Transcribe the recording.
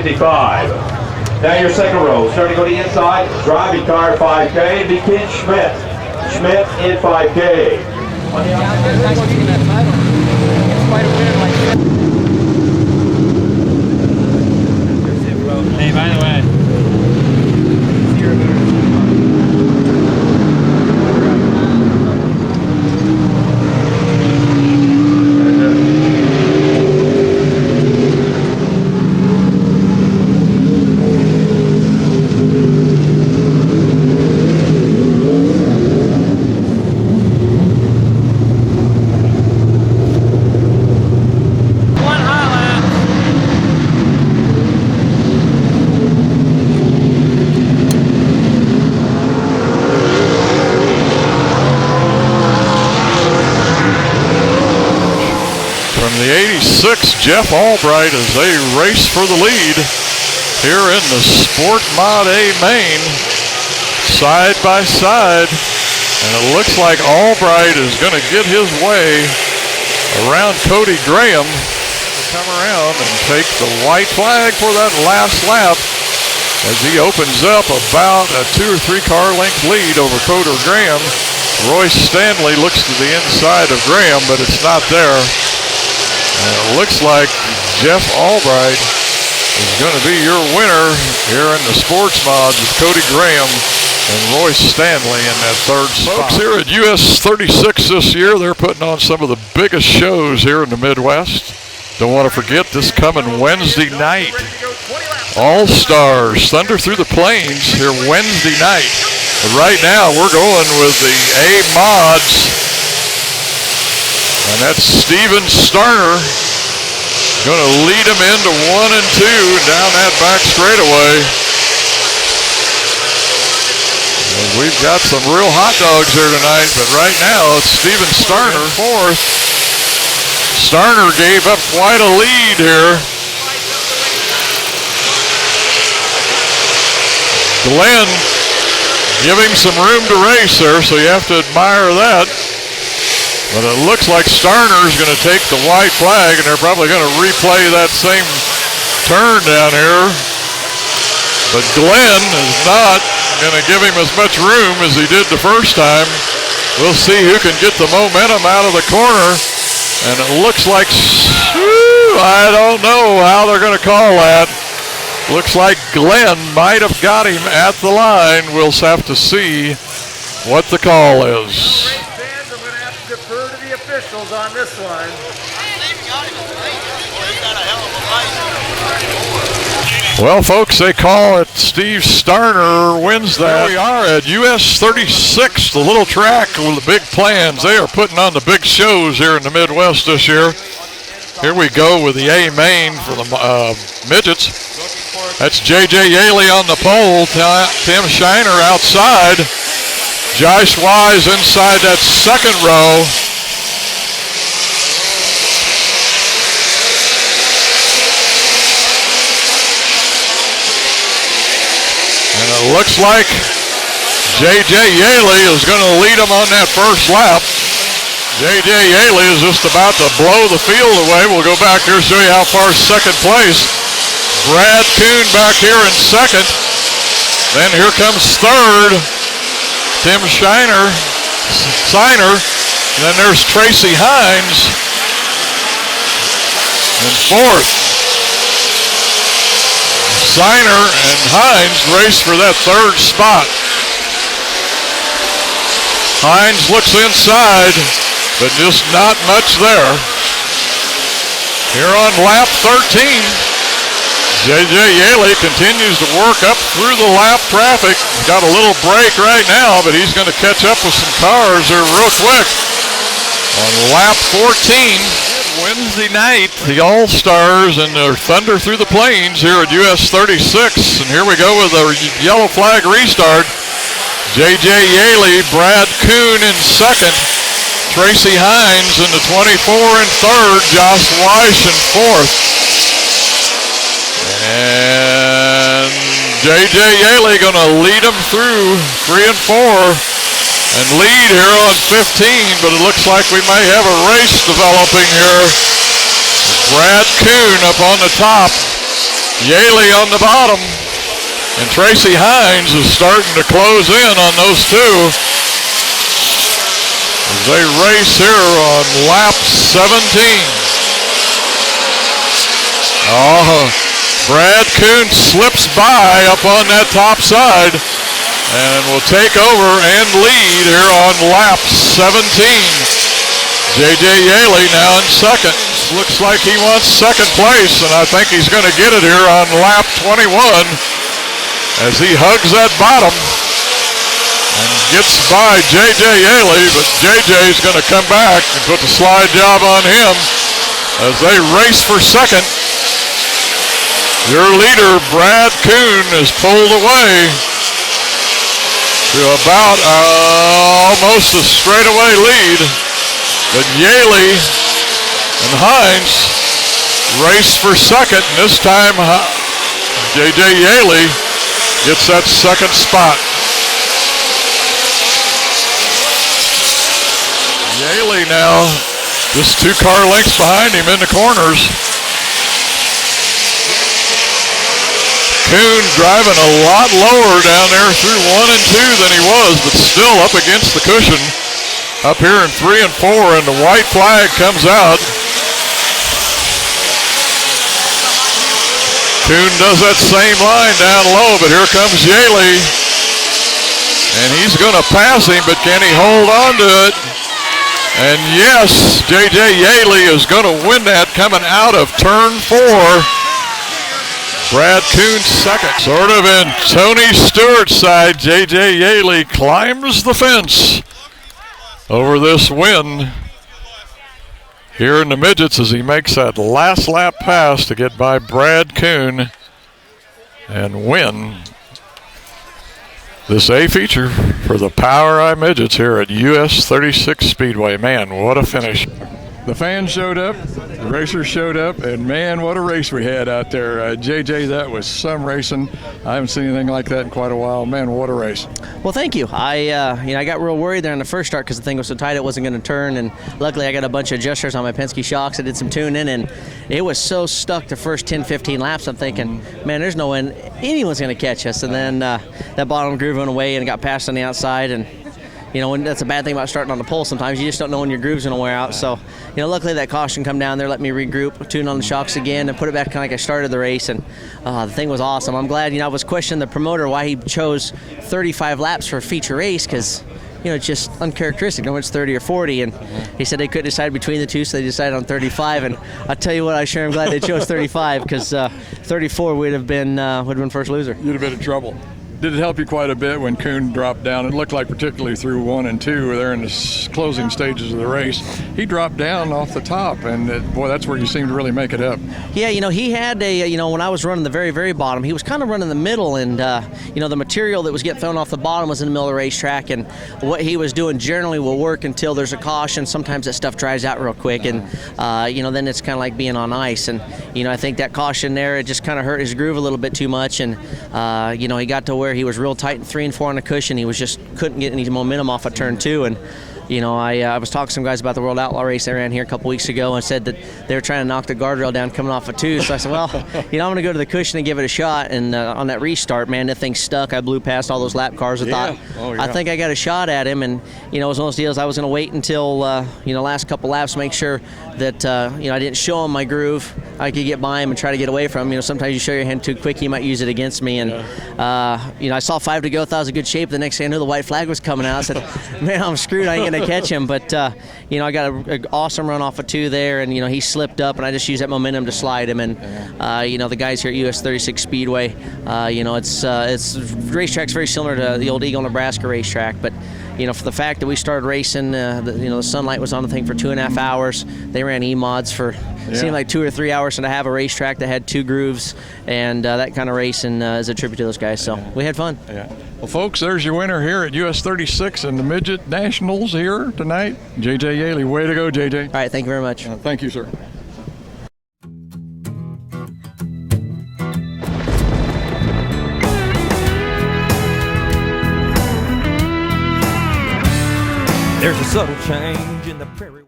55. Now your second row, starting to go to the inside, driving car 5K, begin Schmidt. Schmidt in 5K. On the hey, by the way. The 86 Jeff Albright as they race for the lead here in the Sport Mod A main, side by side, and it looks like Albright is going to get his way around Cody Graham to come around and take the white flag for that last lap as he opens up about a 2 or 3 car length lead over Cody Graham. Royce Stanley looks to the inside of Graham, but it's not there. And it looks like Jeff Albright is going to be your winner here in the Sports Mods with Cody Graham and Royce Stanley in that third spot. Folks, here at US 36 this year, they're putting on some of the biggest shows here in the Midwest. Don't want to forget this coming Wednesday night. All-Stars, Thunder Through the Plains here Wednesday night. But right now, we're going with the A-Mods. And that's Steven Starner going to lead him into 1 and 2 down that back straightaway. And we've got some real hot dogs here tonight, but right now it's Steven Starner fourth. Starner gave up quite a lead here. Glenn give him some room to race there, so you have to admire that. But it looks like Starner's going to take the white flag, and they're probably going to replay that same turn down here. But Glenn is not going to give him as much room as he did the first time. We'll see who can get the momentum out of the corner. And it looks like, I don't know how they're going to call that. Looks like Glenn might have got him at the line. We'll have to see what the call is. Defer to the officials on this one. Well, folks, they call it Steve Starner wins that. Here we are at US 36, the little track with the big plans. They are putting on the big shows here in the Midwest this year. Here we go with the A main for the Midgets. That's J.J. Yaley on the pole, Tim Shiner outside. Josh Wise inside that second row. And it looks like J.J. Yaley is going to lead him on that first lap. J.J. Yaley is just about to blow the field away. We'll go back here and show you how far second place. Brad Kuhn back here in second. Then here comes third. Tim Shiner, and then there's Tracy Hines in fourth. Shiner and Hines race for that third spot. Hines looks inside, but just not much there. Here on lap 13, J.J. Yaley continues to work up through the lap traffic. Got a little break right now, but he's going to catch up with some cars here real quick. On lap 14, Wednesday night, the All-Stars and their Thunder Through the Plains here at US 36. And here we go with a yellow flag restart. J.J. Yaley, Brad Kuhn in second. Tracy Hines in the 24 in third. Josh Weiss in fourth. And J.J. Yaley going to lead them through 3 and 4 and lead here on 15, but it looks like we may have a race developing here. Brad Kuhn up on the top. Yaley on the bottom. And Tracy Hines is starting to close in on those two as they race here on lap 17. Oh, Brad Kuhn slips by up on that top side and will take over and lead here on lap 17. J.J. Yaley now in second. Looks like he wants second place, and I think he's going to get it here on lap 21 as he hugs that bottom and gets by J.J. Yaley, but J.J.'s going to come back and put the slide job on him as they race for second. Your leader, Brad Kuhn, is pulled away to about almost a straightaway lead. But Yaley and Hines race for second, and this time J.J. Yaley gets that second spot. Yaley now just 2 car lengths behind him in the corners. Kuhn driving a lot lower down there through 1 and 2 than he was, but still up against the cushion. Up here in 3 and 4, and the white flag comes out. Kuhn does that same line down low, but here comes Yaley. And he's going to pass him, but can he hold on to it? And yes, J.J. Yaley is going to win that coming out of turn 4. Brad Kuhn second. Sort of in Tony Stewart's side, J.J. Yaley climbs the fence over this win here in the Midgets as he makes that last lap pass to get by Brad Kuhn and win this A feature for the Power Eye Midgets here at US 36 Speedway. Man, what a finish. The fans showed up, the racers showed up, and man, what a race we had out there. JJ, that was some racing. I haven't seen anything like that in quite a while. Man, what a race. Well, thank you. I got real worried there in the first start because the thing was so tight it wasn't going to turn, and luckily I got a bunch of adjusters on my Penske shocks. I did some tuning, and it was so stuck the first 10, 15 laps. I'm thinking, man, there's no way anyone's going to catch us. And then that bottom groove went away and got passed on the outside, and you know, and that's a bad thing about starting on the pole. Sometimes you just don't know when your groove's going to wear out. So, you know, luckily that caution come down there, let me regroup, tune on the shocks again, and put it back kind of like I started the race. And the thing was awesome. I'm glad, you know, I was questioning the promoter why he chose 35 laps for a feature race because, you know, it's just uncharacteristic. No, it's 30 or 40. And he said they couldn't decide between the two, so they decided on 35. And I tell you what, I sure am glad they chose 35 because 34 would have been first loser. You'd have been in trouble. Did it help you quite a bit when Kuhn dropped down? It looked like particularly through 1 and 2 there in the closing stages of the race. He dropped down off the top, and boy, that's where you seemed to really make it up. Yeah, you know, he had when I was running the very, very bottom, he was kind of running the middle, and, you know, the material that was getting thrown off the bottom was in the middle of the racetrack, and what he was doing generally will work until there's a caution. Sometimes that stuff dries out real quick, and, you know, then it's kind of like being on ice. And, you know, I think that caution there, it just kind of hurt his groove a little bit too much, and, you know, he got to where he was real tight in 3 and 4 on the cushion. He was just couldn't get any momentum off of turn 2. And you know, I was talking to some guys about the World Outlaw race they ran here a couple weeks ago and said that they were trying to knock the guardrail down coming off of 2. So I said, well, you know, I'm going to go to the cushion and give it a shot. And on that restart, man, that thing stuck. I blew past all those lap cars. I thought, I think I got a shot at him. And, you know, it was one of those deals I was going to wait until, you know, last couple laps to make sure that, you know, I didn't show him my groove. I could get by him and try to get away from him. You know, sometimes you show your hand too quick, he might use it against me. And, you know, I saw 5 to go, thought I was in good shape. The next thing I knew, the white flag was coming out. I said, man, I'm screwed. I ain't going to catch him. But, you know, I got an awesome run off of 2 there, and, you know, he slipped up, and I just used that momentum to slide him. And, you know, the guys here at US 36 Speedway, you know, it's racetrack's very similar to the old Eagle, Nebraska racetrack, but, you know, for the fact that we started racing, you know, the sunlight was on the thing for 2.5 hours. They ran E-mods for seemed like 2 or 3 hours, and to have a racetrack that had 2 grooves and that kind of racing is a tribute to those guys. So we had fun. Yeah. Well, folks, there's your winner here at US 36 and the Midget Nationals here tonight. J.J. Yaley. Way to go, J.J. All right, thank you very much. Thank you, sir. There's a subtle change in the prairie.